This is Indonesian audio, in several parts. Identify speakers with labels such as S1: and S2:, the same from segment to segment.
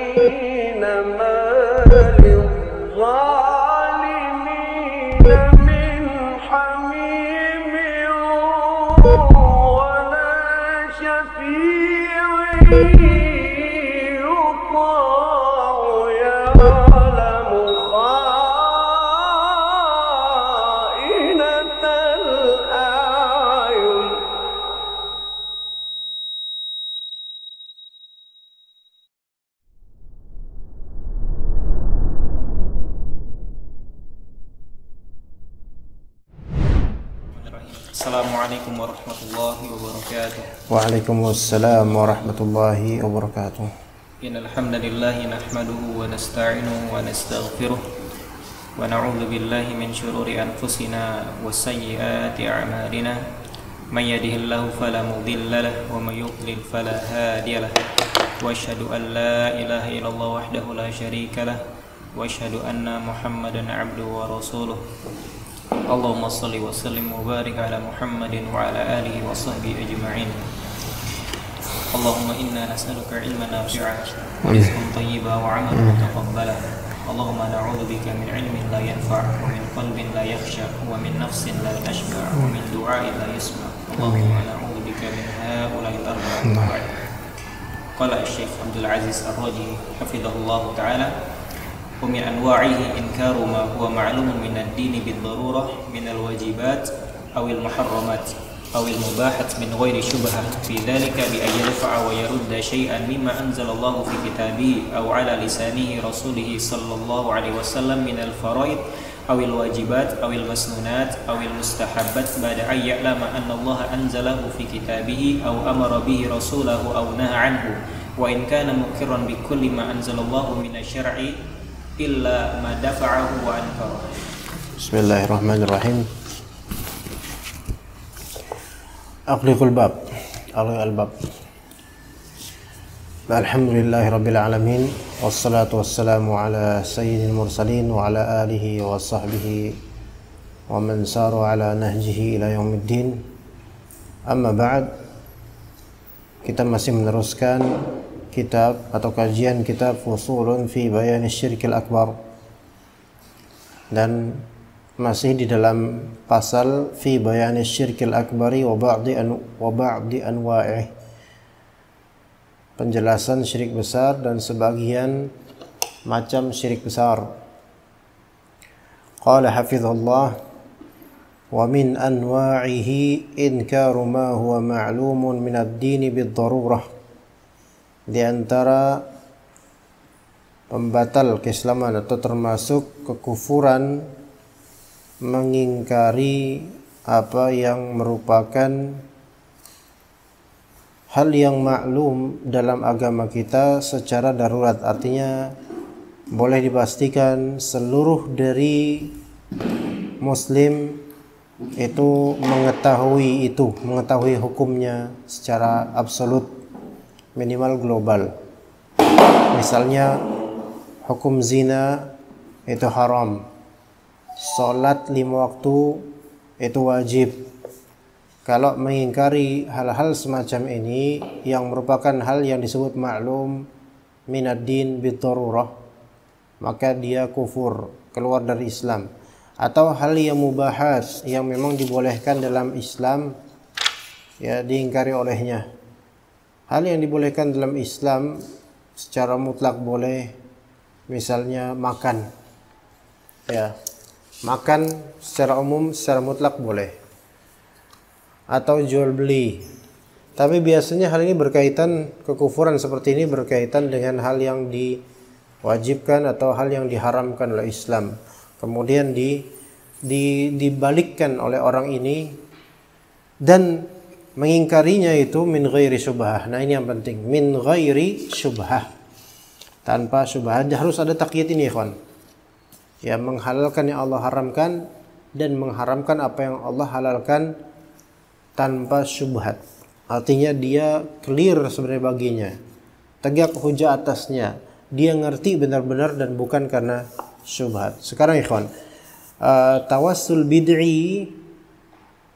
S1: ما للظالمين من حميم ولا شفيع يطاع يعلم خائنة الأعين.
S2: Assalamualaikum warahmatullahi wabarakatuh.
S3: Waalaikumsalam warahmatullahi wabarakatuh.
S2: Innal hamdalillah nahmaduhu wa nasta'inuhu wa nastaghfiruh wa na'udzu billahi min shururi anfusina wa sayyiati a'malina. May yahdihillahu fala mudilla lahu wa may yudlil fala hadiya lahu. Wa asyhadu an la ilaha illallah wahdahu la syarika lahu wa asyhadu anna Muhammadan 'abduhu wa rasuluh. Allahumma salli wa sallim wa barik ala Muhammadin wa ala alihi wa sahbihi ajma'in. Allahumma inna nas'aluka ilman nafi'an wa rizqan thayyiban wa 'amalan mutaqabbalan. Allahumma na'udzu bika min ilmin la yanfa' wa min qalbin la yakhsha wa min nafsin la tashba' wa min du'a'in la yusma'. Allahumma na'udzu bika min ha'ula'i al-arba'i. Qala Syekh Abdul Aziz Ar-Raji hafizahullah ta'ala, ومن أنواعه إنكار ما هو معلوم من الدين بالضرورة من الواجبات أو المحرمات أو المباحات من غير شبهة في ذلك بأن يرفع ويرد شيئا مما أنزل الله في كتابه أو على لسانه رسوله صلى الله عليه وسلم من الفرائض أو الواجبات أو المسنونات أو المستحبات بعد أن يعلم أن الله أنزله في كتابه أو أمر به رسوله أو نهى عنه وإن كان مقرا بكل ما أنزل الله من الشرع illa ma dafa'ahu wa ankara.
S3: Bismillahirrahmanirrahim. Aqliqul bab. Al-bab. Alhamdulillahi rabbil alamin wassalatu wassalamu ala sayyidil mursalin wa ala alihi wa sahbihi wa man saru ala nahjihi ila yaumiddin. Amma ba'd. Kita masih meneruskan kitab atau kajian kitab Fusulun fi Bayan Syirkil Akbar, dan masih di dalam pasal fi Bayan Syirkil Akbari wa ba'di anwa'i, penjelasan syirik besar dan sebagian macam syirik besar. Qala hafizahullah, wa min anwa'ihi inkaru ma huwa ma'lumun min ad-din bid-darurah. Di antara pembatal keislaman atau termasuk kekufuran mengingkari apa yang merupakan hal yang maklum dalam agama kita secara darurat. Artinya boleh dipastikan seluruh dari muslim itu mengetahui hukumnya secara absolut, minimal global. Misalnya hukum zina itu haram, salat 5 waktu itu wajib. Kalau mengingkari hal-hal semacam ini yang merupakan hal yang disebut maklum minad din bid-darurah, maka dia kufur, keluar dari Islam. Atau hal yang mubahat yang memang dibolehkan dalam Islam, ya diingkari olehnya. Hal yang dibolehkan dalam Islam secara mutlak boleh, misalnya makan. Ya, makan secara umum, secara mutlak boleh. Atau jual beli. Tapi biasanya hal ini berkaitan, kekufuran seperti ini berkaitan dengan hal yang diwajibkan atau hal yang diharamkan oleh Islam. Kemudian dibalikkan oleh orang ini dan mengingkarinya itu min ghairi syubhah. Nah ini yang penting, min ghairi syubhah, tanpa syubhat. Harus ada takyid ini, ikhwan. Ya, menghalalkan yang Allah haramkan dan mengharamkan apa yang Allah halalkan tanpa syubhat. Artinya dia clear sebenarnya baginya, tegak hujah atasnya, dia ngerti benar-benar dan bukan karena syubhat. Sekarang ikhwan, tawassul bid'i,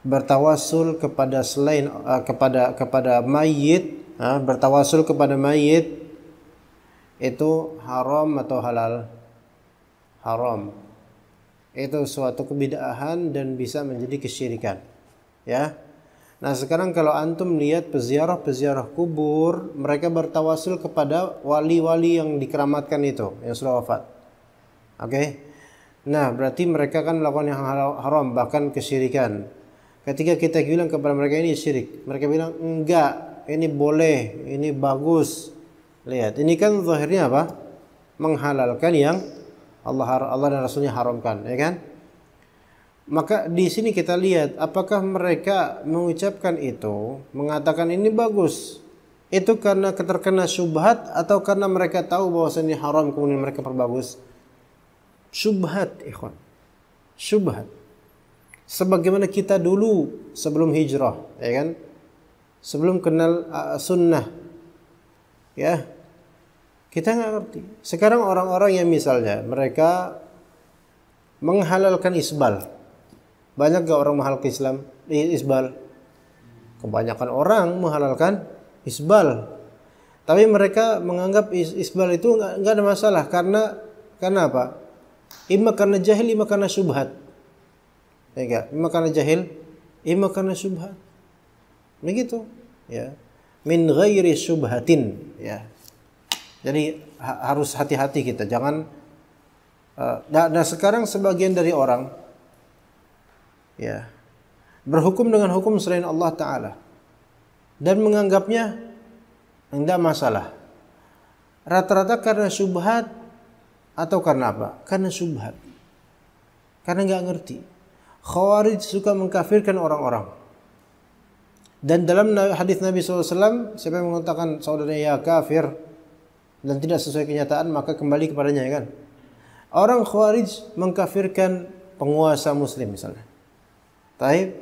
S3: bertawasul kepada selain kepada mayit, bertawasul kepada mayit itu haram atau halal? Haram. Itu suatu kebid'ahan dan bisa menjadi kesyirikan. Ya. Nah, sekarang kalau antum lihat peziarah-peziarah kubur, mereka bertawasul kepada wali-wali yang dikeramatkan itu, yang sudah wafat. Oke. Nah, berarti mereka kan melakukan yang haram, bahkan kesyirikan. Ketika kita bilang kepada mereka ini syirik, mereka bilang enggak, ini boleh, ini bagus. Lihat, ini kan zahirnya apa? Menghalalkan yang Allah dan Rasulnya haramkan, ya kan? Maka di sini kita lihat apakah mereka mengucapkan itu, mengatakan ini bagus, itu karena terkena syubhat atau karena mereka tahu bahwasanya haram kemudian mereka perbagus? Syubhat, ikhwan. Syubhat. Sebagaimana kita dulu sebelum hijrah, ya kan? Sebelum kenal sunnah, ya. Kita nggak ngerti. Sekarang orang-orang yang misalnya mereka menghalalkan isbal. Banyak gak orang menghalalkan isbal? Kebanyakan orang menghalalkan isbal. Tapi mereka menganggap isbal itu nggak ada masalah karena apa? Ima karena jahil, ima karena syubhat. Ya enggak? Ima karena jahil, ima karena syubhat. Begitu, ya. Min ghairi syubhatin, ya. Jadi harus hati-hati kita, jangan. Nah sekarang sebagian dari orang, ya, berhukum dengan hukum selain Allah Taala dan menganggapnya tidak masalah. Rata-rata karena syubhat atau karena apa? Karena syubhat, karena nggak ngerti. Khawarij suka mengkafirkan orang-orang. Dan dalam hadis Nabi SAW, siapa yang mengatakan saudaranya ya kafir dan tidak sesuai kenyataan, maka kembali kepadanya, ya kan? Orang Khawarij mengkafirkan penguasa muslim misalnya. Taib.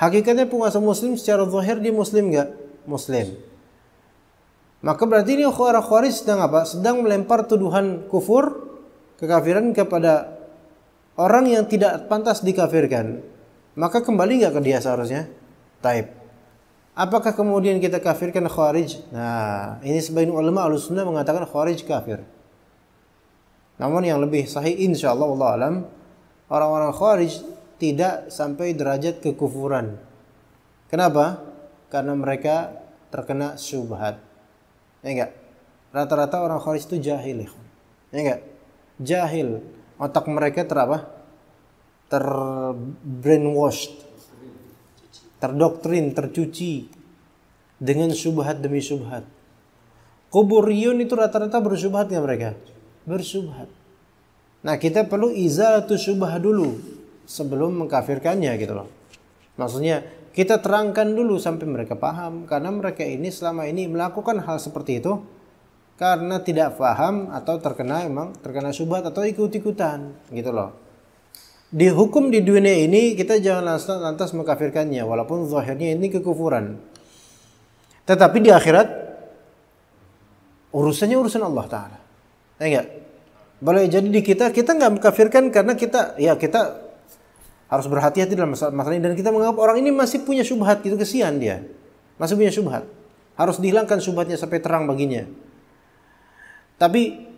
S3: Hakikatnya penguasa muslim secara zahir dia muslim enggak? Muslim. Maka berarti ini orang Khawarij sedang apa? Sedang melempar tuduhan kufur, kekafiran kepada orang yang tidak pantas dikafirkan. Maka kembali enggak ke dia seharusnya? Taib. Apakah kemudian kita kafirkan Khawarij? Nah, ini sebagian ulama Ahlussunnah mengatakan Khawarij kafir. Namun yang lebih sahih insyaallah wallahu alam, orang-orang Khawarij tidak sampai derajat kekufuran. Kenapa? Karena mereka terkena syubhat. Ya enggak? Rata-rata orang Khawarij itu jahil, ya enggak? Jahil. Otak mereka brainwashed, terdoktrin, tercuci dengan syubhat demi syubhat. Kuburiyun itu rata-rata bersyubhat nggak mereka? Bersyubhat. Nah, kita perlu izalatu syubhah dulu sebelum mengkafirkannya gitu loh. Maksudnya kita terangkan dulu sampai mereka paham, karena mereka ini selama ini melakukan hal seperti itu karena tidak paham atau terkena syubhat atau ikut-ikutan gitu loh. Dihukum di dunia ini kita jangan lantas mengkafirkannya walaupun zahirnya ini kekufuran. Tetapi di akhirat urusannya urusan Allah Ta'ala. Ya enggak? Boleh jadi di kita enggak mengkafirkan karena kita harus berhati-hati dalam masalah ini, dan kita menganggap orang ini masih punya syubhat gitu, kesian dia. Masih punya syubhat. Harus dihilangkan syubhatnya sampai terang baginya. Tapi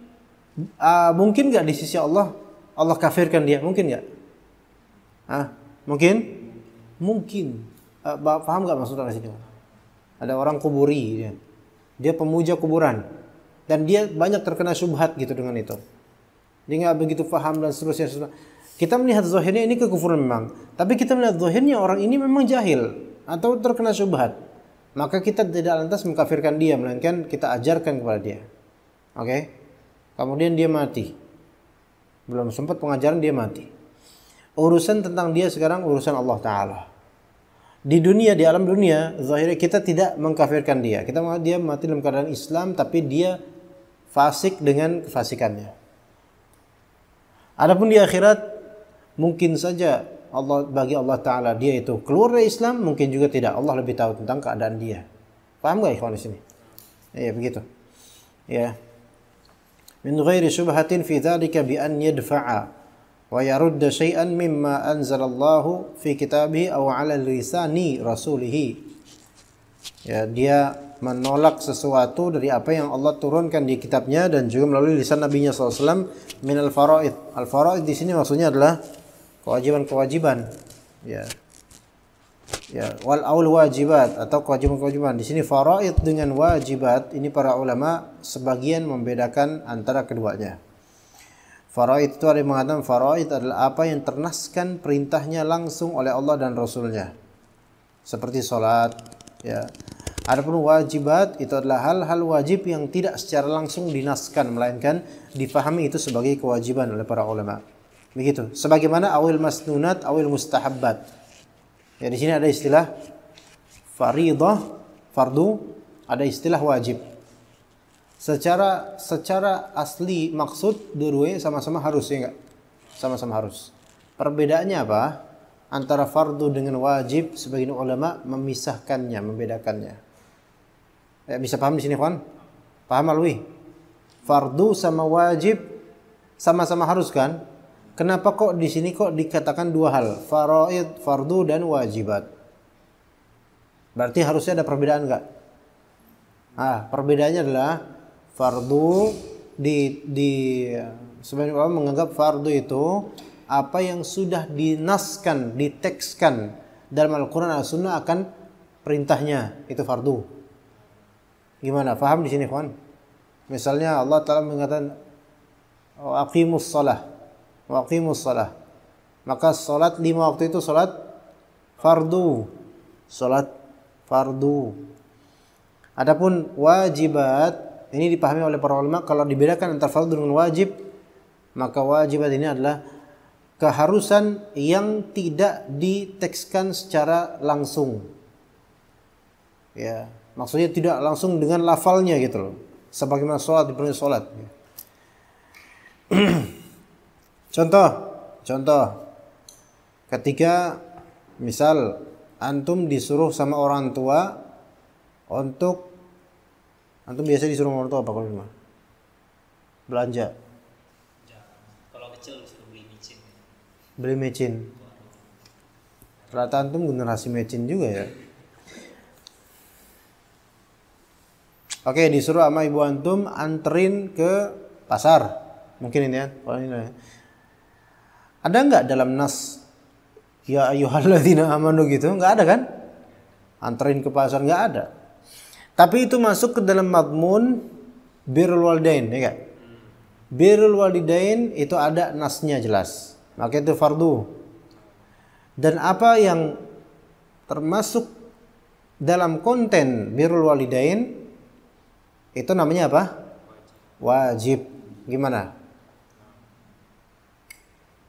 S3: mungkin enggak di sisi Allah kafirkan dia? Mungkin enggak? Mungkin? Mungkin. Paham enggak maksudnya di sini? Ada orang kuburi, dia pemuja kuburan, dan dia banyak terkena syubhat gitu dengan itu. Dia nggak begitu paham dan seterusnya. Kita melihat zahirnya ini kekufuran memang, tapi kita melihat zahirnya orang ini memang jahil atau terkena syubhat. Maka kita tidak lantas mengkafirkan dia, melainkan kita ajarkan kepada dia. Oke? Kemudian dia mati. Belum sempat pengajaran dia mati. Urusan tentang dia sekarang urusan Allah Ta'ala. Di dunia, di alam dunia, zahirnya kita tidak mengkafirkan dia. Dia mati dalam keadaan Islam, tapi dia fasik dengan kefasikannya. Adapun di akhirat, mungkin saja bagi Allah Ta'ala dia itu keluar dari Islam, mungkin juga tidak. Allah lebih tahu tentang keadaan dia. Paham gak ikhwan di sini? Ya, begitu. Ya. Min ghairi syubhatin fi dzalika bi an yadfa'a wa yarudda syai'an mimma anzalallahu fi kitabihi aw 'ala lisani rasulih. Ya, dia menolak sesuatu dari apa yang Allah turunkan di kitabnya dan juga melalui lisan Nabi-Nya SAW min al-faraid. Al-faraid di sini maksudnya adalah kewajiban-kewajiban. Ya. Ya, wal aul wajibat atau kewajiban-kewajiban. Di sini faraid dengan wajibat ini para ulama sebagian membedakan antara keduanya. Faraid itu ada yang mengatakan faraid adalah apa yang ternaskan perintahnya langsung oleh Allah dan Rasulnya. Seperti salat, ya. Adapun wajibat itu adalah hal-hal wajib yang tidak secara langsung dinaskan melainkan difahami itu sebagai kewajiban oleh para ulama. Begitu. Sebagaimana awil masnunat, awil mustahabbat. Ya di sini ada istilah faridah, fardu, ada istilah wajib. Secara asli maksud dua-duanya sama-sama harus ya enggak? Sama-sama harus. Perbedaannya apa? Antara fardu dengan wajib sebagian ulama memisahkannya, membedakannya. Ya, bisa paham di sini, kawan? Paham Alwi? Fardu sama wajib sama-sama harus kan? Kenapa kok di sini kok dikatakan dua hal? Faraid, fardu dan wajibat. Berarti harusnya ada perbedaan enggak? Perbedaannya adalah fardu sebagian ulama menganggap fardu itu apa yang sudah dinaskan, ditekskan dalam Al-Qur'an dan As-Sunnah akan perintahnya, itu fardu. Gimana? Faham di sini, kawan? Misalnya Allah Ta'ala mengatakan aqimus shalah wa aqimus shalah. Maka salat 5 waktu itu salat fardu. Salat fardu. Adapun wajibat ini dipahami oleh para ulama kalau dibedakan antara fardu dengan wajib, maka wajibat ini adalah keharusan yang tidak ditekskan secara langsung. Ya, maksudnya tidak langsung dengan lafalnya gitu loh. Sebagaimana sholat dipenuhi sholat. Contoh. Ketika misal antum disuruh sama orang tua untuk antum biasa disuruh sama orang tua apa kalau di rumah? Belanja.
S2: Kalau kecil disuruh beli micin.
S3: Beli micin. Rata antum generasi micin juga ya. Oke, disuruh sama ibu antum anterin ke pasar. Mungkin ini ya. Ada enggak dalam nas ya ayyuhalladzina amanu gitu? Enggak ada kan? Anterin ke pasar enggak ada. Tapi itu masuk ke dalam madmun birrul walidain, ya enggak? Birrul walidain itu ada nasnya jelas. Maka itu fardu. Dan apa yang termasuk dalam konten birrul walidain itu namanya apa? Wajib. Gimana?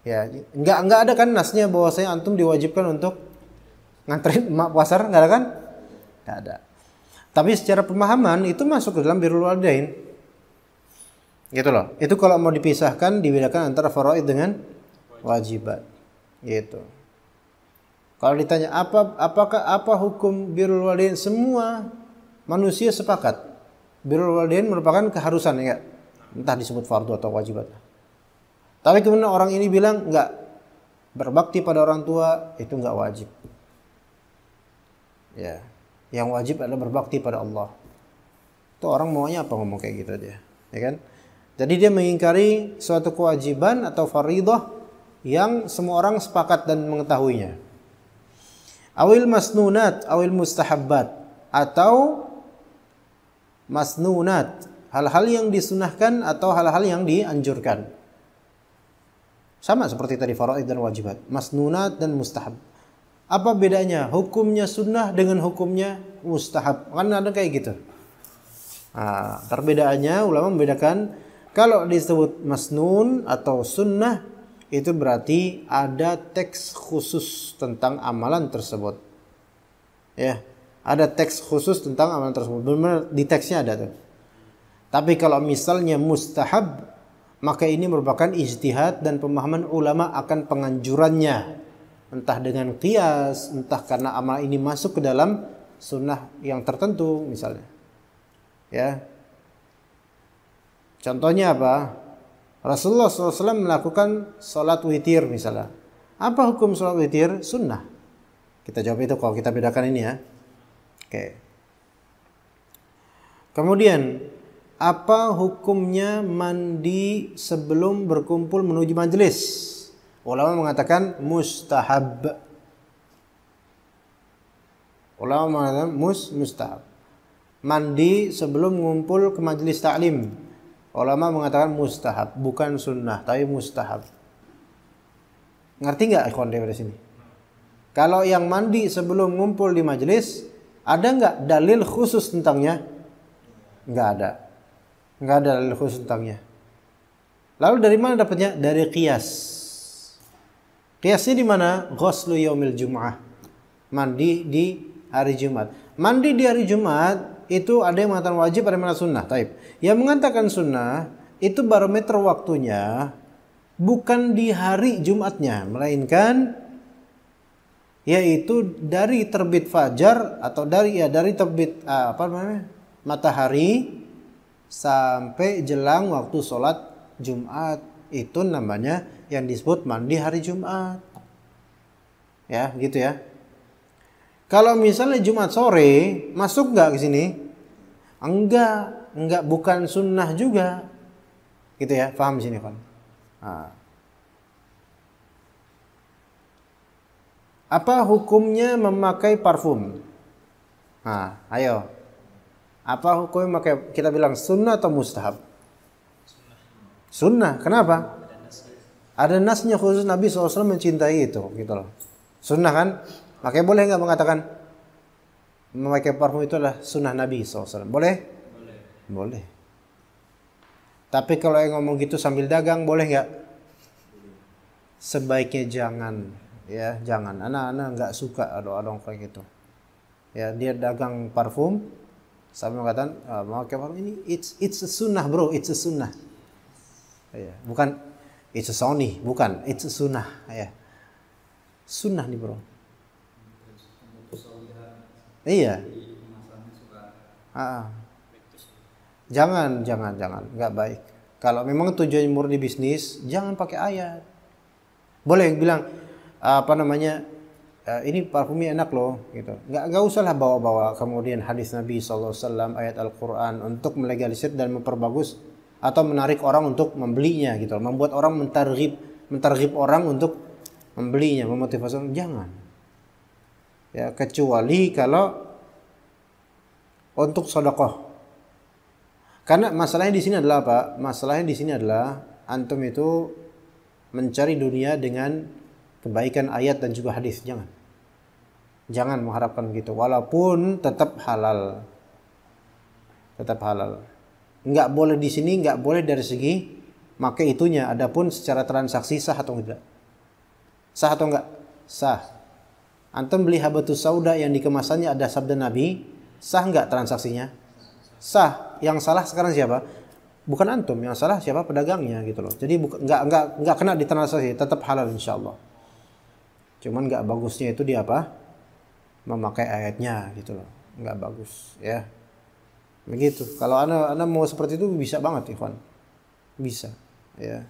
S3: Ya, enggak ada kan nasnya bahwasanya antum diwajibkan untuk nganterin emak pasar, enggak ada kan? Enggak ada. Tapi secara pemahaman itu masuk ke dalam birrul walidain. Gitu loh. Itu kalau mau dipisahkan dibedakan antara faraid dengan wajibat. Gitu. Kalau ditanya apa hukum birrul walidain, semua manusia sepakat. Birrul walidain merupakan keharusan, ya, entah disebut fardu atau wajibat. Tapi kemudian orang ini bilang enggak, berbakti pada orang tua itu enggak wajib. Ya, yang wajib adalah berbakti pada Allah. Itu orang maunya apa ngomong kayak gitu dia, ya kan? Jadi dia mengingkari suatu kewajiban atau faridah yang semua orang sepakat dan mengetahuinya. Awil masnunat, awil mustahabbat, atau masnunat, hal-hal yang disunahkan atau hal-hal yang dianjurkan. Sama seperti tadi faraid dan wajibat, masnunat dan mustahab. Apa bedanya hukumnya sunnah dengan hukumnya mustahab? Kan ada kayak gitu. Perbedaannya ulama membedakan kalau disebut masnun atau sunnah itu berarti ada teks khusus tentang amalan tersebut. Ya. Ada teks khusus tentang amalan tersebut. Benar di teksnya ada tuh. Tapi kalau misalnya mustahab, maka ini merupakan ijtihad dan pemahaman ulama akan penganjurannya. Entah dengan qiyas, entah karena amal ini masuk ke dalam sunnah yang tertentu misalnya. Ya. Contohnya apa? Rasulullah SAW melakukan sholat witir misalnya. Apa hukum sholat witir? Sunnah. Kita jawab itu kalau kita bedakan ini ya. Oke. Kemudian, apa hukumnya mandi sebelum berkumpul menuju majelis? Ulama mengatakan mustahab. Ulama mengatakan mustahab. Mandi sebelum mengumpul ke majelis taklim. Ulama mengatakan mustahab, bukan sunnah, tapi mustahab. Ngerti nggak ikhwan dari sini? Kalau yang mandi sebelum ngumpul di majelis, ada nggak dalil khusus tentangnya? Nggak ada. Nggak ada dalil khusus tentangnya. Lalu dari mana dapatnya? Dari qiyas. Qiyasnya di mana? Ghuslu yaumil jum'ah. Mandi di hari Jumat. Mandi di hari Jumat itu ada yang mengatakan wajib, ada yang mengatakan sunnah. Taib. Yang mengatakan sunnah itu barometer waktunya bukan di hari Jumatnya, melainkan yaitu dari terbit fajar atau dari terbit matahari sampai jelang waktu sholat Jumat. Itu namanya yang disebut mandi hari Jumat. Ya, gitu ya. Kalau misalnya Jumat sore, masuk nggak ke sini? Enggak, bukan sunnah juga. Gitu ya, paham sini kan? Nah. Apa hukumnya memakai parfum? Nah, ayo. Apa hukumnya memakai? Kita bilang sunnah atau mustahab? Sunnah. Kenapa? Ada nasnya khusus Nabi SAW mencintai itu, gitu loh. Sunnah kan? Makanya boleh nggak mengatakan memakai parfum itu adalah sunnah Nabi SAW? Boleh? Boleh. Tapi kalau yang ngomong gitu sambil dagang, boleh nggak? Sebaiknya jangan, ya jangan. Anak-anak nggak suka ada orang kayak gitu. Ya dia dagang parfum, sambil mengatakan memakai parfum ini, it's a sunnah bro, it's a sunnah. Ya, bukan it's a Sony, bukan, it's a sunnah. Ya, sunnah nih bro. Iya. Jangan, nggak baik. Kalau memang tujuannya murni bisnis, jangan pakai ayat. Boleh bilang ini parfumnya enak loh, gitu. Nggak usahlah bawa-bawa kemudian hadis Nabi SAW, ayat Al-Quran untuk melegalisir dan memperbagus atau menarik orang untuk membelinya, gitu. Membuat orang mentarghib orang untuk membelinya, memotivasi orang. Jangan. Ya, kecuali kalau untuk sedekah. Karena masalahnya di sini adalah apa? Masalahnya di sini adalah antum itu mencari dunia dengan kebaikan ayat dan juga hadis. Jangan mengharapkan begitu. Walaupun tetap halal. Tetap halal. Enggak boleh di sini, enggak boleh dari segi pakai itunya. Adapun secara transaksi sah atau enggak? Sah atau enggak? Sah. Antum beli habatus sauda yang di kemasannya ada sabda Nabi, sah enggak transaksinya? Sah. Yang salah sekarang siapa? Bukan antum, yang salah siapa? Pedagangnya gitu loh. Jadi enggak kena di transaksi, tetap halal insyaallah. Cuman enggak bagusnya itu di apa? Memakai ayatnya gitu loh. Enggak bagus, ya. Begitu. Kalau anda mau seperti itu bisa banget, ikhwan. Bisa, ya.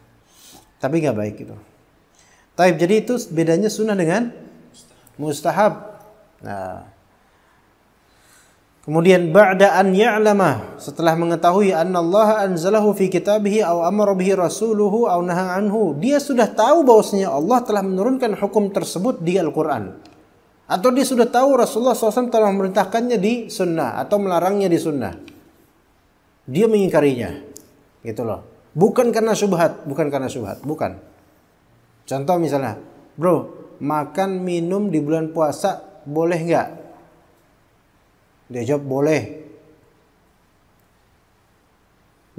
S3: Tapi enggak baik gitu. Taib, jadi itu bedanya sunnah dengan mustahab. Nah, kemudian ba'da an ya'lama, setelah mengetahui annallaha anzalahu fi kitabihi aw amara bihi rasuluhu aw naha anhu, dia sudah tahu bahwasanya Allah telah menurunkan hukum tersebut di Al-Qur'an, atau dia sudah tahu Rasulullah SAW telah memerintahkannya di sunnah atau melarangnya di sunnah. Dia mengingkarinya, gitu loh. Bukan karena syubhat, bukan. Contoh misalnya, bro, makan minum di bulan puasa boleh nggak? Dia jawab boleh.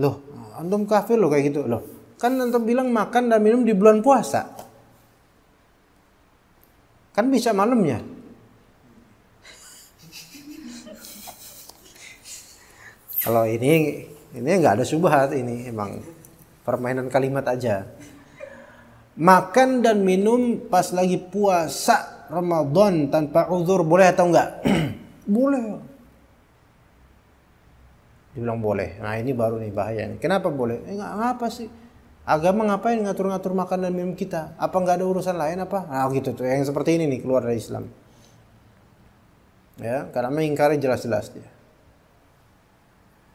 S3: Loh, antum kafir loh kayak gitu. Loh, kan antum bilang makan dan minum di bulan puasa. Kan bisa malamnya. Kalau ini nggak ada syubhat, ini emang permainan kalimat aja. Makan dan minum pas lagi puasa Ramadan tanpa uzur boleh atau enggak? Boleh. Dibilang boleh. Nah ini baru nih bahayanya. Kenapa boleh? Ngapa sih? Agama ngapain ngatur-ngatur makan dan minum kita? Apa nggak ada urusan lain apa? Nah gitu tuh. Yang seperti ini nih keluar dari Islam. Ya, karena mengingkari jelas-jelas dia.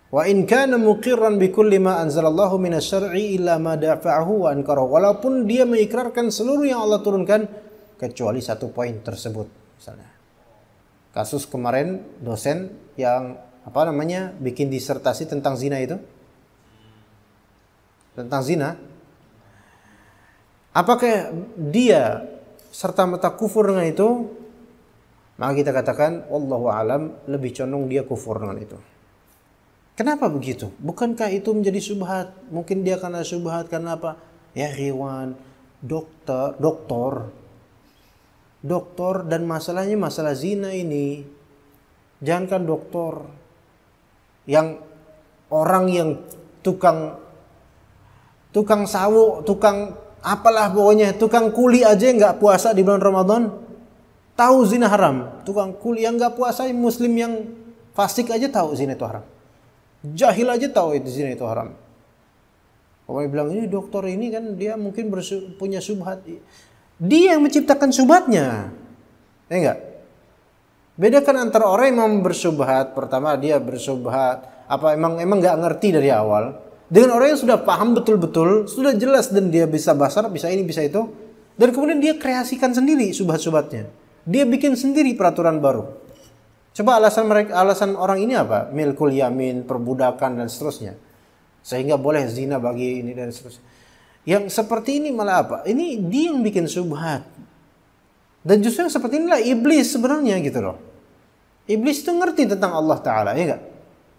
S3: Wa in kana muqirran bi kulli ma anzalallahu minasyar'i illa ma dafa'ahu wa ankarahu. Walaupun dia mengikrarkan seluruh yang Allah turunkan kecuali satu poin tersebut. Misalnya kasus kemarin dosen yang bikin disertasi tentang zina itu. Tentang zina. Apakah dia serta-merta kufur dengan itu? Maka kita katakan wallahu alam lebih condong dia kufur dengan itu. Kenapa begitu? Bukankah itu menjadi syubhat? Mungkin dia karena syubhat karena apa? Ya hewan, doktor dan masalahnya masalah zina ini. Jangankan doktor, yang orang yang tukang sawu, tukang apalah pokoknya, tukang kuli aja nggak puasa di bulan Ramadan, tahu zina haram. Tukang kuli yang nggak puasa, muslim yang fasik aja tahu zina itu haram. Jahil aja tahu itu zina itu haram. Orang bilang ini dokter ini kan dia mungkin punya syubhat. Dia yang menciptakan syubhatnya. Ya enggak? Bedakan antara orang yang bersyubhat, pertama dia bersyubhat apa emang enggak ngerti dari awal, dengan orang yang sudah paham betul-betul, sudah jelas dan dia bisa basar, bisa ini, bisa itu, dan kemudian dia kreasikan sendiri syubhat-syubhatnya. Dia bikin sendiri peraturan baru. Coba alasan orang ini apa? Milkul yamin, perbudakan dan seterusnya. Sehingga boleh zina bagi ini dan seterusnya. Yang seperti ini malah apa? Ini dia yang bikin syubhat. Dan justru yang seperti inilah iblis sebenarnya gitu loh. Iblis itu ngerti tentang Allah Ta'ala, ya enggak?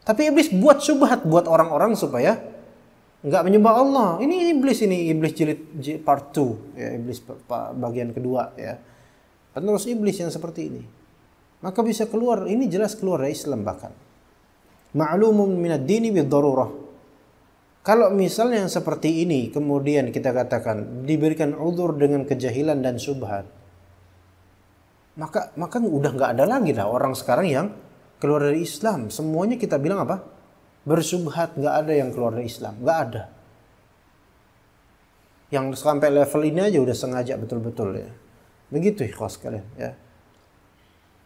S3: Tapi iblis buat syubhat buat orang-orang supaya enggak menyembah Allah. Ini iblis jilid part 2, ya, iblis bagian kedua, ya. Penerus iblis yang seperti ini. Maka bisa keluar, ini jelas keluar dari Islam bahkan. Ma'lumun minad dini bid-darurah. Kalau misalnya yang seperti ini kemudian kita katakan diberikan uzur dengan kejahilan dan syubhat, maka udah nggak ada lagi lah orang sekarang yang keluar dari Islam. Semuanya kita bilang apa? Bersyubhat, nggak ada yang keluar dari Islam, nggak ada. Yang sampai level ini aja udah sengaja betul-betul, ya. Begitu ikhwas kalian, ya.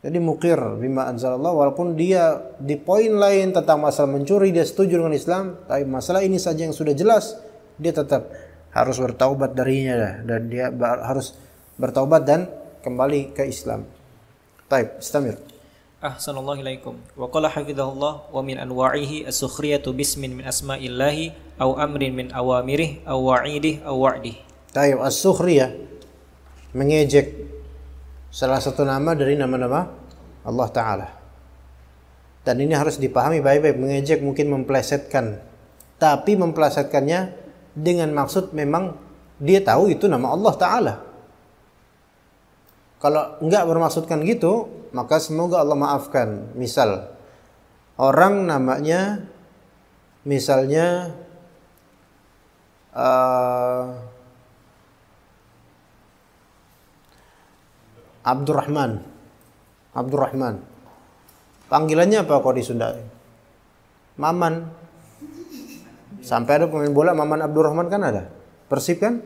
S3: Jadi mukir bima anzalallah, walaupun dia di poin lain tentang masalah mencuri dia setuju dengan Islam, tapi masalah ini saja yang sudah jelas dia tetap harus bertaubat darinya dan dia harus bertaubat dan kembali ke Islam. Taib, istamir.
S2: Ahsanallahu ilaikum. Wa qala hafizahullah wa min anwa'ihi as-sukhriyatu bismin min asma'illahi aw amrin min awamirih aw wa'idih aw wa'dih.
S3: Taib, as-sukhriyah mengejek salah satu nama dari nama-nama Allah Ta'ala. Dan ini harus dipahami baik-baik. Mengejek mungkin memplesetkan, tapi memplesetkannya dengan maksud memang dia tahu itu nama Allah Ta'ala. Kalau enggak bermaksudkan gitu, maka semoga Allah maafkan. Misal orang namanya misalnya Abdurrahman. Panggilannya apa kalau di Sunda? Maman. Sampai ada pemain bola Maman Abdurrahman kan ada. Persib kan?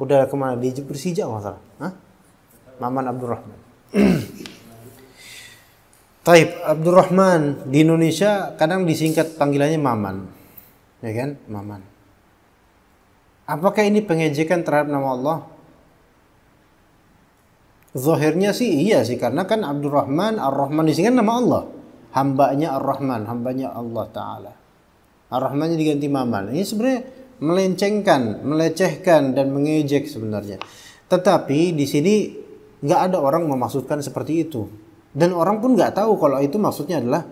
S3: Udah kemana? Di Persija kalau salah. Hah? Maman Abdurrahman. Taib, Abdurrahman di Indonesia kadang disingkat panggilannya Maman. Ya kan? Maman. Apakah ini pengejekan terhadap nama Allah? Zahirnya sih iya sih, karena kan Abdurrahman, Ar-Rahman di sini kan nama Allah. Hambanya Ar-Rahman, hambanya Allah Ta'ala. Ar-Rahmannya diganti Maman. Ini sebenarnya melencengkan, melecehkan dan mengejek sebenarnya. Tetapi di sini nggak ada orang memaksudkan seperti itu. Dan orang pun nggak tahu kalau itu maksudnya adalah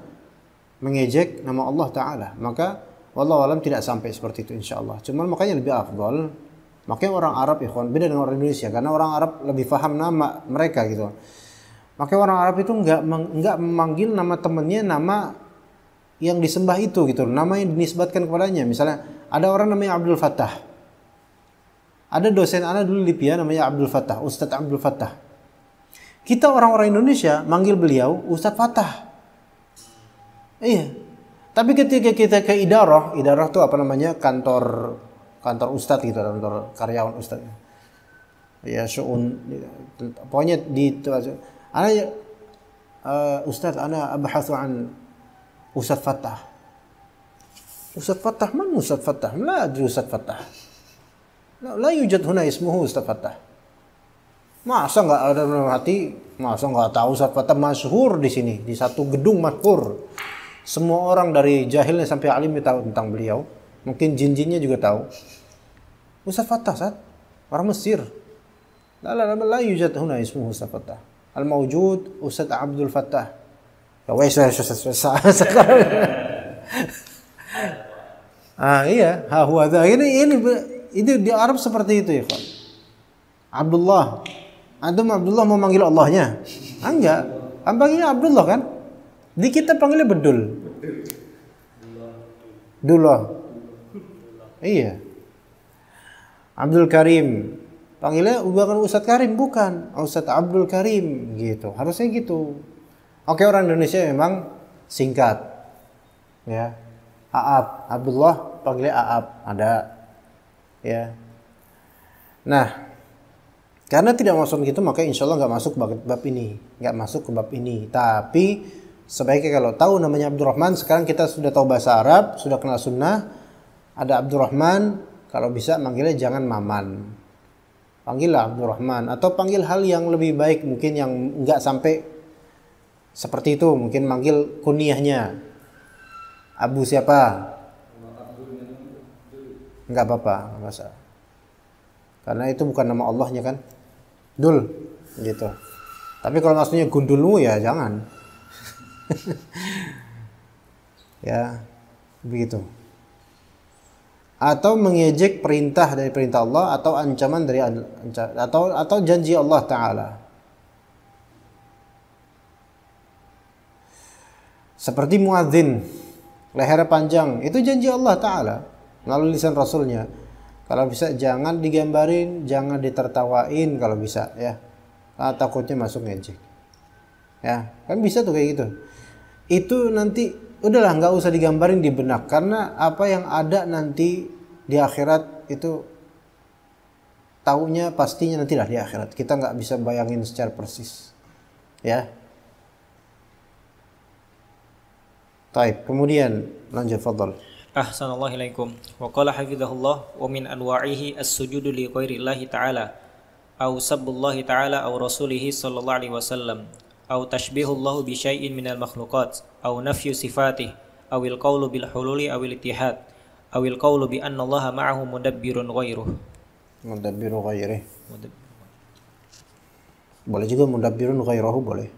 S3: mengejek nama Allah Ta'ala. Maka wallahu alam tidak sampai seperti itu insyaallah. Cuman makanya lebih afdal. Makanya orang Arab ikhwan beda dengan orang Indonesia, karena orang Arab lebih paham nama mereka gitu. Makanya orang Arab itu enggak memanggil nama temannya nama yang disembah itu gitu, nama yang dinisbatkan kepadanya. Misalnya ada orang namanya Abdul Fattah. Ada dosen anak dulu Libya namanya Abdul Fattah, Ustadz Abdul Fattah. Kita orang-orang Indonesia manggil beliau Ustadz Fattah. Iya. Tapi ketika kita ke idarah itu apa namanya? Kantor ustadz gitu, kantor karyawan ustadz. Ya syu'un, pokoknya di ustadz ana abhathu an Ustaz Fattah. Ustaz Fattah mana Ustaz Fattah? La adri Ustaz Fattah. La yujad huna ismuhu Ustaz Fattah. Masa nggak ada dalam hati? Masa nggak tahu Ustaz Fattah masyhur di sini, di satu gedung masyhur. Semua orang dari jahilnya sampai alimnya tahu tentang beliau. Mungkin jin-jinnya juga tahu. Ustaz Fattah, Ustaz. Orang Mesir. La yujad huna ismuhu Ustaz Fattah. Al-mawjud Ustaz Abdul Fattah. Ya wes. Iya, huwa dha. Ini itu di Arab seperti itu ya, Pak. Abdullah. Antum Abdullah mau manggil Allahnya? Enggak. Panggilnya Abdullah kan? Di kita panggilnya Bedul. Dullah. Iya. Abdul Karim. Panggilnya bukan Ustadz Karim, bukan. Ustadz Abdul Karim gitu. Harusnya gitu. Oke, orang Indonesia memang singkat. Ya. Aab, Abdullah panggilnya Aab, ada. Ya. Nah, karena tidak masuk gitu, maka insya Allah nggak masuk bab ini, nggak masuk ke bab ini. Tapi sebaiknya kalau tahu namanya Abdurrahman, sekarang kita sudah tahu bahasa Arab, sudah kenal sunnah, ada Abdurrahman, kalau bisa manggilnya jangan Maman, panggillah Abdurrahman, atau panggil hal yang lebih baik, mungkin yang nggak sampai seperti itu, mungkin manggil kunyahnya Abu siapa? Nggak apa-apa, nggak masalah. Karena itu bukan nama Allahnya kan, Dul, gitu. Tapi kalau maksudnya gundulmu ya jangan. Ya, begitu. Atau mengejek perintah dari perintah Allah, atau ancaman dari atau janji Allah Ta'ala. Seperti muadzin, leher panjang, itu janji Allah Ta'ala melalui lisan Rasulnya. Kalau bisa jangan digambarin, jangan ditertawain kalau bisa ya. Karena takutnya masuk ngejek. Ya, kan bisa tuh kayak gitu. Itu nanti udahlah nggak usah digambarin di benak, karena apa yang ada nanti di akhirat itu taunya pastinya nantilah di akhirat. Kita nggak bisa bayangin secara persis. Ya. Baik, kemudian lanjut, fadhal.
S2: Ahsanallahu ilaikum. Wa qala hafizahullah wa min anwa'ihi as-sujudu li ghairillahi ta'ala aw sabbullahi ta'ala aw rasulihi sallallahu alaihi wasallam aw tashbihullahu bi syai'in minal makhluqat aw nafyu sifatih aw al-qawlu bil hululi aw al-ittihad aw al-qawlu bi anna Allaha ma'ahu mudabbirun ghairuh.
S3: Mudabbirun ghairih. Boleh juga mudabbirun ghairahu boleh.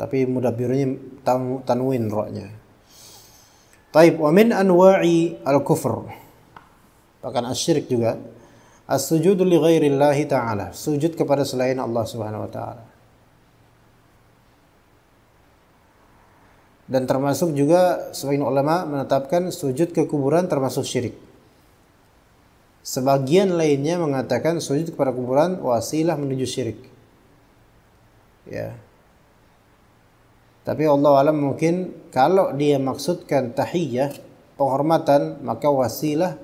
S3: Tapi mudabbirunnya tanwin ra-nya. Taib, wa min anwa'i al-kufr, bahkan asyirik juga, as-sujudu li ghairillahi ta'ala, sujud kepada selain Allah Subhanahu wa ta'ala. Dan termasuk juga sebagian ulama menetapkan sujud ke kuburan termasuk syirik. Sebagian lainnya mengatakan sujud kepada kuburan wasilah menuju syirik. Ya. Tapi Allah alam mungkin kalau dia maksudkan tahiyyah, penghormatan, maka wasilah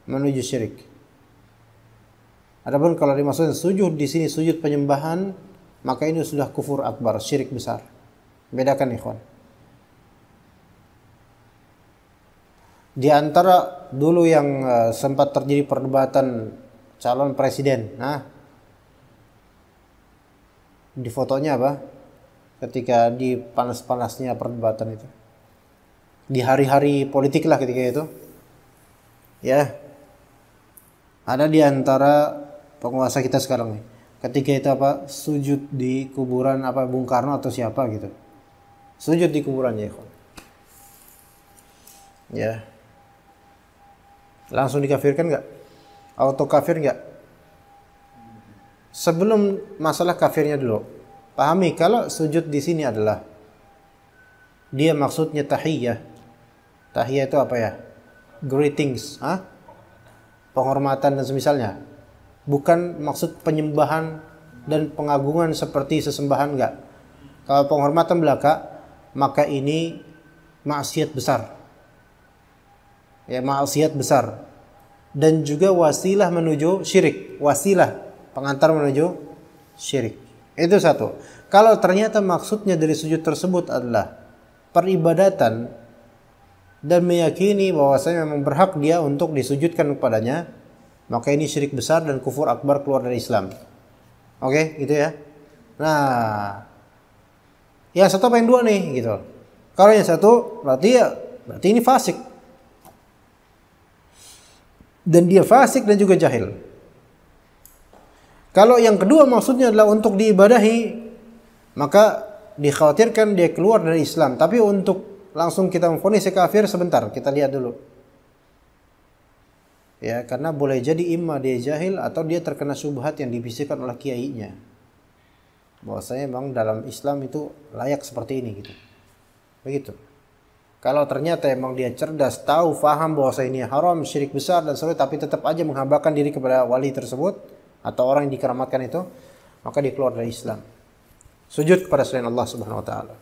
S3: menuju syirik. Adapun kalau dimaksudkan sujud di sini sujud penyembahan, maka ini sudah kufur akbar, syirik besar. Bedakan ikhwan. Di antara dulu yang sempat terjadi perdebatan calon presiden, nah di fotonya apa? Ketika di panas-panasnya perdebatan itu, di hari-hari politik lah ketika itu, ya, ada di antara penguasa kita sekarang nih, ketika itu apa, sujud di kuburan apa Bung Karno atau siapa gitu, sujud di kuburannya, ya, langsung dikafirkan nggak? Auto kafir nggak? Sebelum masalah kafirnya dulu. Pahami kalau sujud di sini adalah dia maksudnya tahiyyah. Tahiyyah itu apa ya? Greetings, penghormatan dan semisalnya. Bukan maksud penyembahan dan pengagungan seperti sesembahan, enggak. Kalau penghormatan belaka, maka ini maksiat besar. Ya, maksiat besar. Dan juga wasilah menuju syirik. Wasilah, pengantar menuju syirik. Itu satu. Kalau ternyata maksudnya dari sujud tersebut adalah peribadatan dan meyakini bahwasanya memang berhak dia untuk disujudkan kepadanya, maka ini syirik besar dan kufur akbar, keluar dari Islam. Oke, gitu ya. Nah, yang satu apa yang dua nih gitu. Kalau yang satu berarti ini fasik. Dan dia fasik dan juga jahil. Kalau yang kedua maksudnya adalah untuk diibadahi, maka dikhawatirkan dia keluar dari Islam. Tapi untuk langsung kita memvonis kafir, sebentar, kita lihat dulu. Ya, karena boleh jadi imma dia jahil atau dia terkena syubhat yang dibisikkan oleh kiainya. Bahwasanya memang dalam Islam itu layak seperti ini gitu. Begitu. Kalau ternyata emang dia cerdas, tahu, faham bahwa ini haram, syirik besar dan sebagainya, tapi tetap aja menghambakan diri kepada wali tersebut atau orang yang dikeramatkan itu, maka dia keluar dari Islam. Sujud kepada selain Allah Subhanahu wa taala.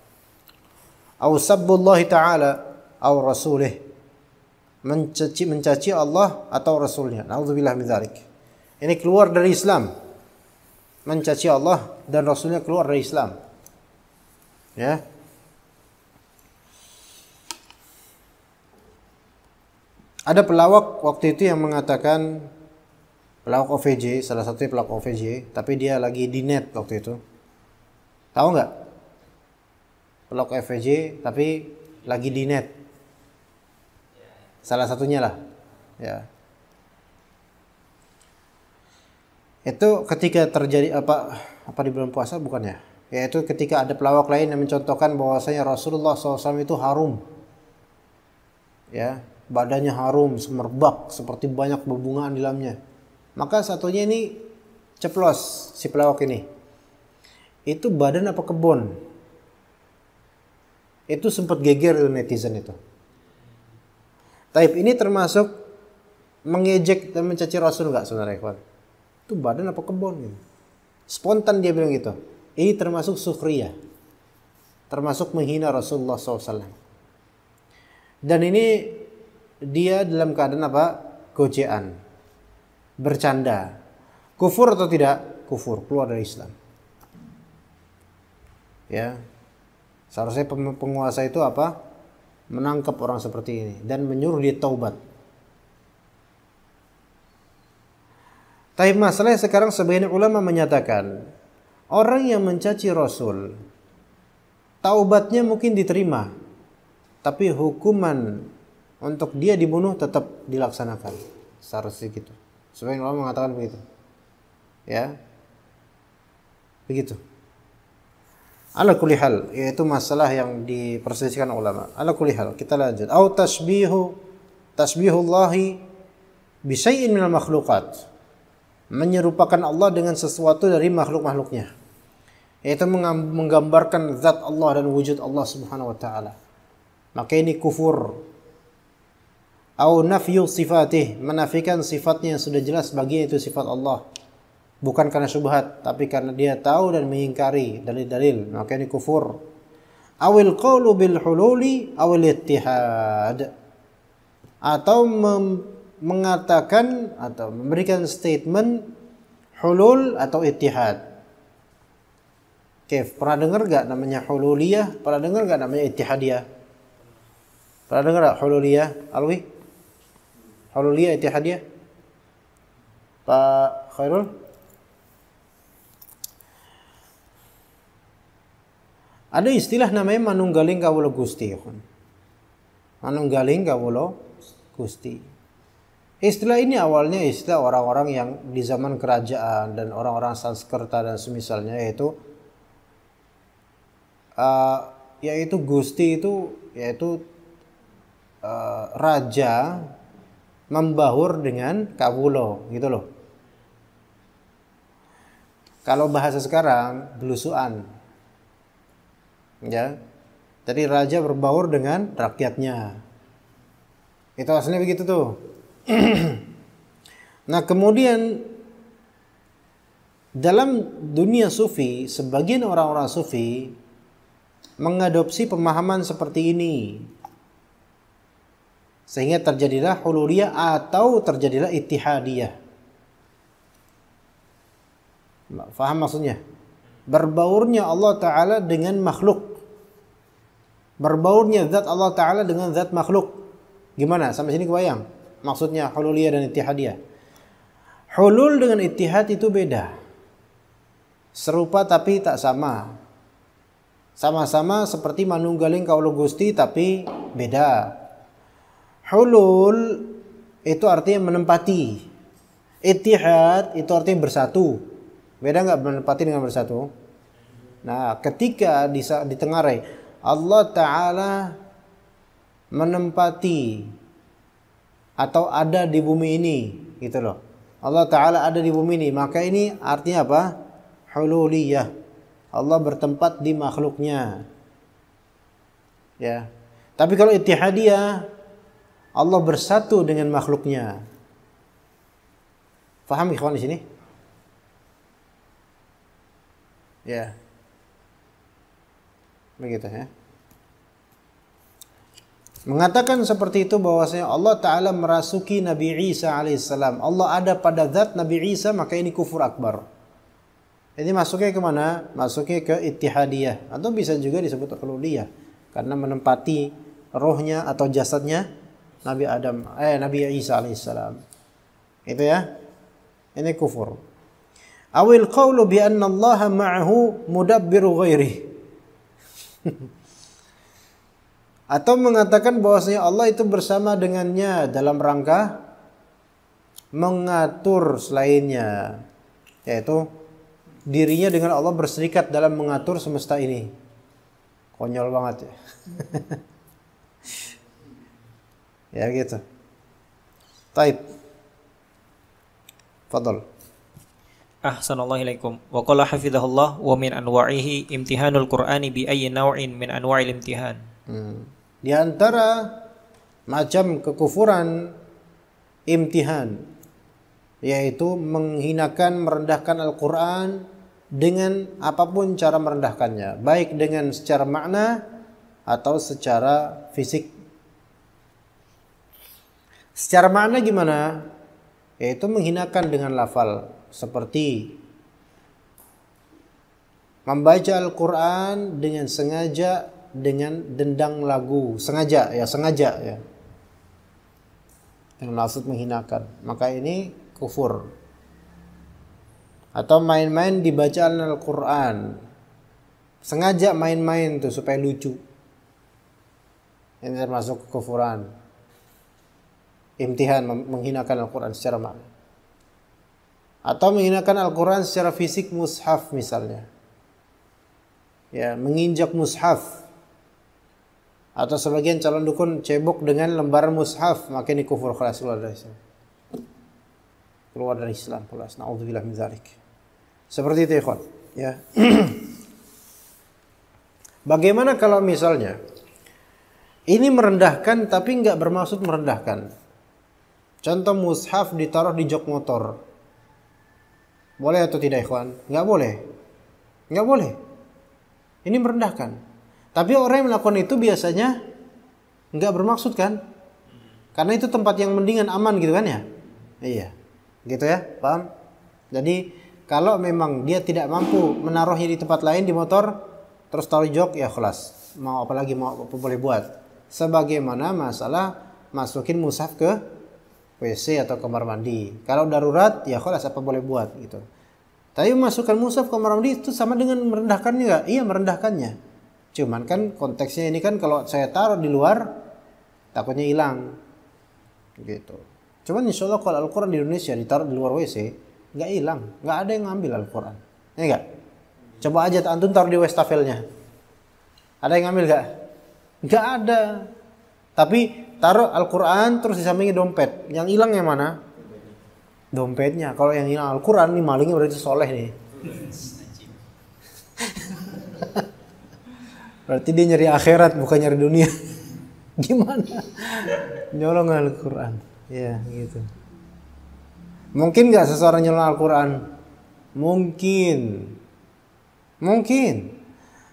S3: Au sabbullahi ta'ala au rasulih. Mencaci Allah atau rasulnya. Nauzubillah min dzalik. Ini keluar dari Islam. Mencaci Allah dan rasulnya keluar dari Islam. Ya. Ada pelawak waktu itu yang mengatakan, pelawak OVJ, salah satunya pelawak OVJ, tapi dia lagi di net waktu itu. Tahu nggak? Pelawak OVJ tapi lagi di net. Salah satunya lah. Ya. Itu ketika terjadi apa di bulan puasa bukan ya? Yaitu ketika ada pelawak lain yang mencontohkan bahwasanya Rasulullah SAW itu harum. Ya. Badannya harum, semerbak, seperti banyak bebungaan di dalamnya. Maka satunya ini ceplos, si pelawak ini. Itu badan apa kebon? Itu sempat geger netizen itu. Taib ini termasuk mengejek dan mencaci Rasul enggak saudara ikhwan? Itu badan apa kebon gitu. Spontan dia bilang gitu. Ini termasuk sukhriyah. Termasuk menghina Rasulullah SAW. Dan ini dia dalam keadaan apa? Gocean, bercanda. Kufur atau tidak? Kufur, keluar dari Islam. Ya, seharusnya penguasa itu apa? Menangkap orang seperti ini dan menyuruh dia taubat. Tapi masalahnya sekarang sebagian ulama menyatakan orang yang mencaci Rasul, taubatnya mungkin diterima, tapi hukuman untuk dia dibunuh tetap dilaksanakan. Seharusnya gitu. Sebagian ulama mengatakan begitu. Ya. Begitu. Ala kulli hal, yaitu masalah yang diperselisihkan ulama. Ala kulli hal, kita lanjut. Au tasbihullahi bi syai'in minal makhluqat. Menyerupakan Allah dengan sesuatu dari makhluk-makhluknya. Yaitu menggambarkan zat Allah dan wujud Allah Subhanahu wa taala. Maka ini kufur. Au nafyu sifatih, menafikan sifatnya yang sudah jelas baginya itu sifat Allah. Bukan karena syubhat, tapi karena dia tahu dan mengingkari dalil-dalil, maka ini kufur. Awil qawlu bil hululi awil ittihad. Atau mengatakan atau memberikan statement hulul atau ittihad. Oke, pernah dengar gak namanya hululiyah? Pernah dengar gak namanya ittihadiyah? Pernah dengar gak hululiyah? Alwi? Hululiyah, ittihadiyah? Pak Khairul? Ada istilah namanya manunggaling kawula Gusti. Manunggaling kawula Gusti. Istilah ini awalnya istilah orang-orang yang di zaman kerajaan dan orang-orang Sanskerta dan semisalnya, yaitu Gusti itu yaitu raja membahur dengan kawulo gitu loh. Kalau bahasa sekarang belusuan. Ya. Jadi raja berbaur dengan rakyatnya. Itu aslinya begitu tuh. Nah, kemudian dalam dunia sufi, sebagian orang-orang sufi mengadopsi pemahaman seperti ini. Sehingga terjadilah hululiyah atau terjadilah ittihadiyah. Faham maksudnya? Berbaurnya Allah Ta'ala dengan makhluk. Berbaurnya zat Allah Ta'ala dengan zat makhluk. Gimana? Sampai sini kebayang? Maksudnya hululiyah dan ittihadiyah. Hulul dengan ittihad itu beda. Serupa tapi tak sama. Sama-sama seperti manunggaling kaula Gusti tapi beda. Hulul itu artinya menempati. Ittihad itu artinya bersatu. Beda nggak menempati dengan bersatu? Nah, ketika ditengarai Allah Ta'ala menempati atau ada di bumi ini, gitu loh. Allah Ta'ala ada di bumi ini, maka ini artinya apa? Hululiyah. Allah bertempat di makhluknya. Ya. Tapi kalau ittihadiyah, Allah bersatu dengan makhluknya. Faham ikhwan di sini? Ya. Begitu ya. Mengatakan seperti itu bahwasanya Allah Ta'ala merasuki Nabi Isa alaihissalam. Allah ada pada zat Nabi Isa, maka ini kufur akbar. Ini masuknya kemana? Masuknya ke ittihadiyah. Atau bisa juga disebut hululiyah. Karena menempati rohnya atau jasadnya Nabi Isa alaihissalam. Itu ya. Ini kufur. Awil qawlu bi anna Allah ma'ahu mudabbiru ghairih. Atau mengatakan bahwasanya Allah itu bersama dengannya dalam rangka mengatur selainnya, yaitu dirinya dengan Allah berserikat dalam mengatur semesta ini. Konyol banget ya. Ya gitu. Taib. Fadal.
S2: Ahsanallahu wa qala hafizahullah wa min anwa'ihi imtihanul Qur'ani bi ayyi naw'in min anwa'il imtihan.
S3: Di antara macam kekufuran imtihan, yaitu menghinakan, merendahkan Al-Quran dengan apapun cara merendahkannya, baik dengan secara makna atau secara fisik. Secara makna gimana? Yaitu menghinakan dengan lafal, seperti membaca Al-Quran dengan sengaja dengan dendang lagu, sengaja ya. Yang maksud menghinakan, maka ini kufur. Atau main-main di bacaan Al-Quran, sengaja main-main tuh supaya lucu, ini termasuk kekufuran. Imtihan, menghinakan Al-Quran secara makna. Atau menghinakan Al-Quran secara fisik, mushaf misalnya, ya, menginjak mushaf. Atau sebagian calon dukun cebok dengan lembaran mushaf, maka ini kufur, kelas keluar dari Islam. Keluar dari Islam, kelas. Na'udzubillah min dzalik. Seperti itu, ikhwan. Ya. Bagaimana kalau misalnya ini merendahkan tapi enggak bermaksud merendahkan? Contoh mushaf ditaruh di jok motor. Boleh atau tidak, ikhwan? Enggak boleh. Enggak boleh. Ini merendahkan. Tapi orang yang melakukan itu biasanya enggak bermaksud kan? Karena itu tempat yang mendingan, aman gitu kan ya? Iya. Gitu ya, paham? Jadi kalau memang dia tidak mampu menaruhnya di tempat lain di motor, terus taruh jok, ya kelas. Mau apa lagi, mau apa boleh buat. Sebagaimana masalah masukin mushaf ke WC atau kamar mandi. Kalau darurat, ya kelas apa boleh buat gitu. Tapi masukkan mushaf ke kamar mandi itu sama dengan merendahkannya enggak? Iya, merendahkannya. Cuman kan konteksnya ini kan kalau saya taruh di luar takutnya hilang gitu. Cuman insya Allah kalau Al-Quran di Indonesia ditaruh di luar WC nggak hilang, nggak ada yang ngambil Al-Quran, ya nggak? Coba aja antum taruh di wastafelnya, ada yang ngambil nggak? Nggak ada. Tapi taruh Al-Quran terus di sampingnya dompet, yang hilang yang mana? Dompetnya. Kalau yang hilang Al-Quran, nih malingnya berarti soleh nih. Berarti dia nyari akhirat bukan nyari dunia. Gimana? Nyolong Al-Quran. Ya gitu. Mungkin gak seseorang nyolong Al-Quran? Mungkin.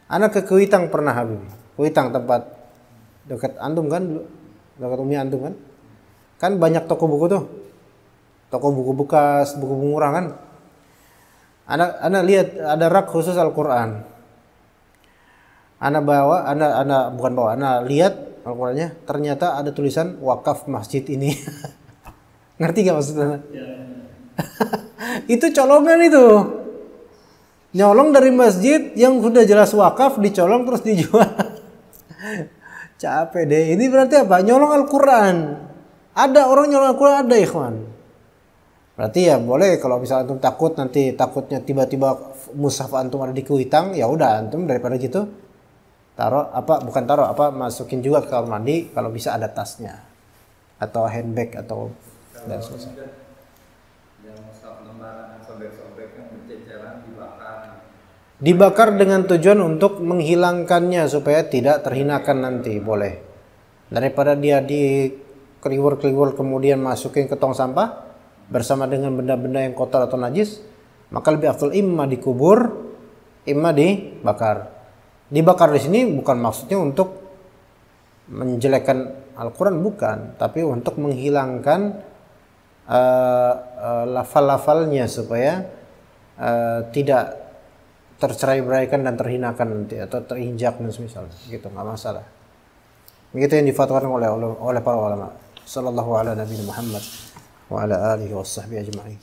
S3: Anak ke Kuitang pernah, Habib. Kuitang tempat dekat antum kan, dekat Umi antum kan. Kan banyak toko buku tuh. Toko buku bekas, buku murah kan. Anak lihat ada rak khusus Al-Quran. Anak lihat Al-Qur'annya, ternyata ada tulisan wakaf masjid ini. Ngerti gak maksudnya? Itu colongan itu. Nyolong dari masjid yang sudah jelas wakaf, dicolong terus dijual. Capek deh. Ini berarti apa? Nyolong Al-Quran. Ada orang nyolong Al-Quran, ada ikhwan. Berarti ya boleh kalau misalnya antum takut nanti takutnya tiba-tiba mushaf antum ada di kuitang, ya udah antum daripada gitu taruh masukin juga ke kamar mandi, kalau bisa ada tasnya atau handbag atau dan sebagainya.
S4: Yang mushaf lembaran sobek-sobek yang berceceran
S3: Dibakar dengan tujuan untuk menghilangkannya supaya tidak terhinakan nanti, boleh. Daripada dia dikeliwur-keliwur kemudian masukin ke tong sampah bersama dengan benda-benda yang kotor atau najis, maka lebih afdal imma dikubur, imma dibakar. Dibakar di sini bukan maksudnya untuk menjelekkan Al-Quran, bukan, tapi untuk menghilangkan lafal-lafalnya supaya tidak tercerai-beraikan dan terhinakan nanti atau terinjak dan semisal gitu, nggak masalah. Begitu yang difatwakan oleh para ulama. Sallallahu ala nabiyina Muhammad wa ala alihi washabbihi ajma'in.